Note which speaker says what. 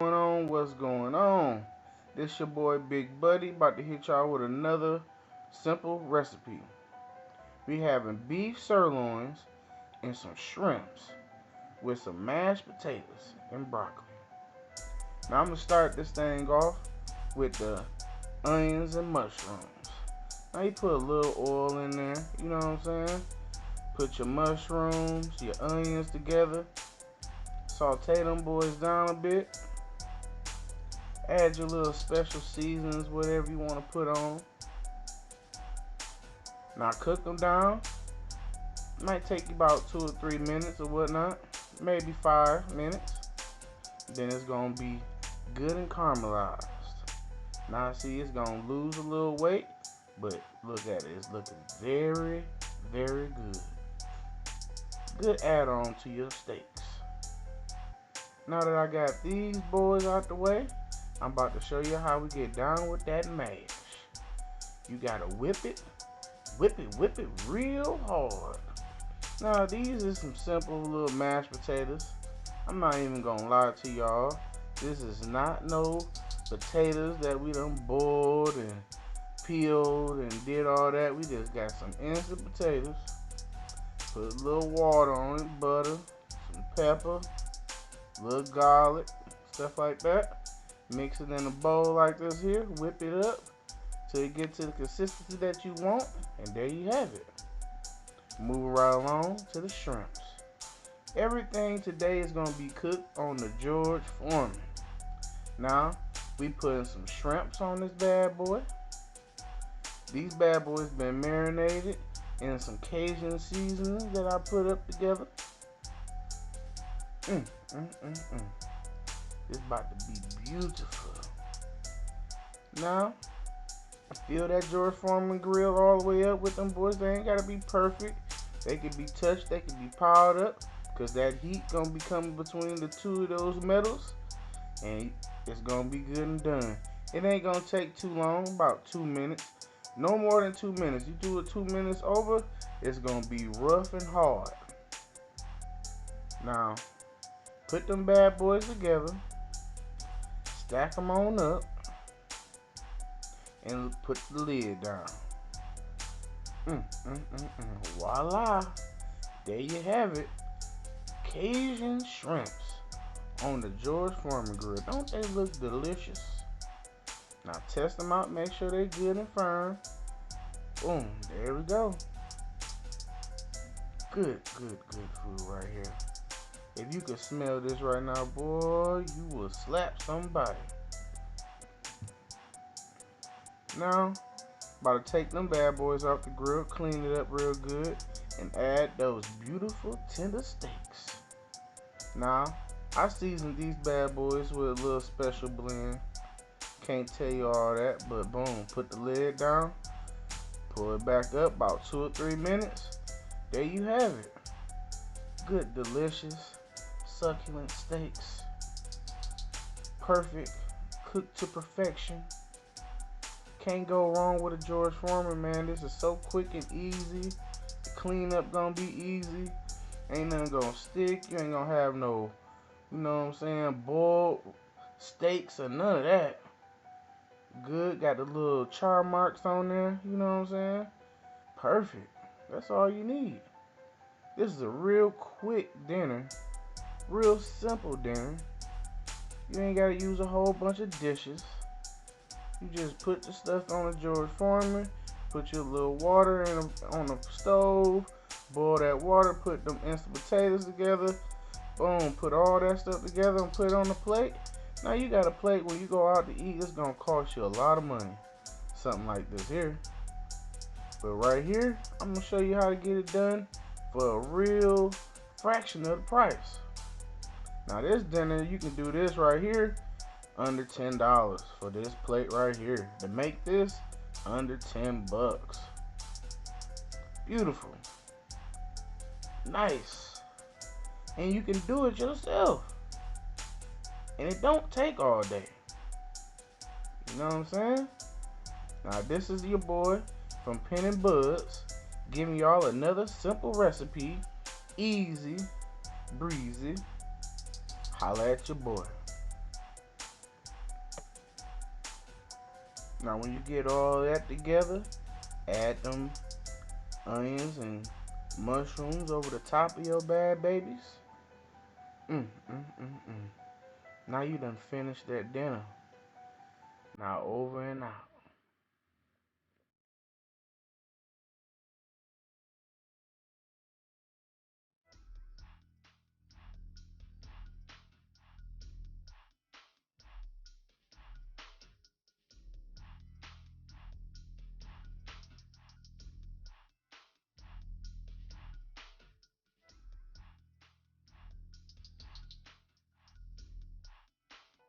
Speaker 1: What's going on? This your boy Big Buddy about to hit y'all with another simple recipe. We having beef sirloins and some shrimps with some mashed potatoes and broccoli. Now I'm gonna start this thing off with the onions and mushrooms. Now you put a little oil in there, you know what I'm saying? Put your mushrooms, your onions together, saute them boys down a bit. Add your little special seasonings, whatever you want to put on. Now cook them down. Might take you about 2 or 3 minutes or whatnot. Maybe 5 minutes. Then it's going to be good and caramelized. Now see, it's going to lose a little weight. But look at it. It's looking very, very good. Good add-on to your steaks. Now that I got these boys out the way, I'm about to show you how we get down with that mash. You gotta whip it real hard. Now these are some simple little mashed potatoes. I'm not even gonna lie to y'all. This is not no potatoes that we done boiled and peeled and did all that. We just got some instant potatoes. Put a little water on it, butter, some pepper, a little garlic, stuff like that. Mix it in a bowl like this here. Whip it up till you get to the consistency that you want. And there you have it. Move right along to the shrimps. Everything today is going to be cooked on the George Foreman. Now, we putting some shrimps on this bad boy. These bad boys been marinated in some Cajun seasonings that I put up together. It's about to be beautiful. Now, fill that George Foreman grill all the way up with them boys. They ain't gotta be perfect. They can be touched, they can be powered up, cause that heat gonna be coming between the two of those metals, and it's gonna be good and done. It ain't gonna take too long, about 2 minutes. No more than 2 minutes. You do it 2 minutes over, it's gonna be rough and hard. Now, put them bad boys together. Stack them on up and put the lid down. Voila! There you have it. Cajun shrimps on the George Foreman grill. Don't they look delicious? Now test them out. Make sure they're good and firm. Boom. There we go. Good food right here. If you could smell this right now, boy, you will slap somebody. Now, about to take them bad boys off the grill, clean it up real good, and add those beautiful tender steaks. Now, I seasoned these bad boys with a little special blend. Can't tell you all that, but boom, put the lid down, pull it back up about 2 or 3 minutes. There you have it. Good, delicious, succulent steaks. Perfect, cooked to perfection. Can't go wrong with a George Foreman, man. This is so quick and easy. The cleanup gonna be easy. Ain't nothing gonna stick. You ain't gonna have no, you know what I'm saying, boiled steaks or none of that. Good, got the little char marks on there, you know what I'm saying? Perfect. That's all you need. This is a real quick dinner. Real simple dinner. You ain't gotta use a whole bunch of dishes. You just put the stuff on the George Foreman, put your little water on the stove, boil that water, put them instant potatoes together, boom, put all that stuff together and put it on the plate. Now you got a plate when you go out to eat, it's gonna cost you a lot of money. Something like this here. But right here, I'm gonna show you how to get it done for a real fraction of the price. Now this dinner, you can do this right here under $10 for this plate right here. To make this under 10 bucks. Beautiful. Nice. And you can do it yourself. And it don't take all day. You know what I'm saying? Now this is your boy from pin&buds giving y'all another simple recipe. Easy, breezy. Holla at your boy. Now when you get all that together, add them onions and mushrooms over the top of your bad babies. Mm, mm, mm, mm. Now you done finished that dinner. Now over and out.